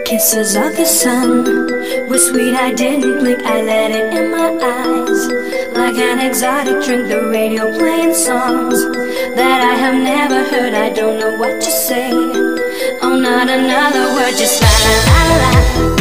Kisses of the sun were sweet, I didn't blink, I let it in my eyes. Like an exotic drink, the radio playing songs that I have never heard, I don't know what to say. Oh, not another word, just la la la la.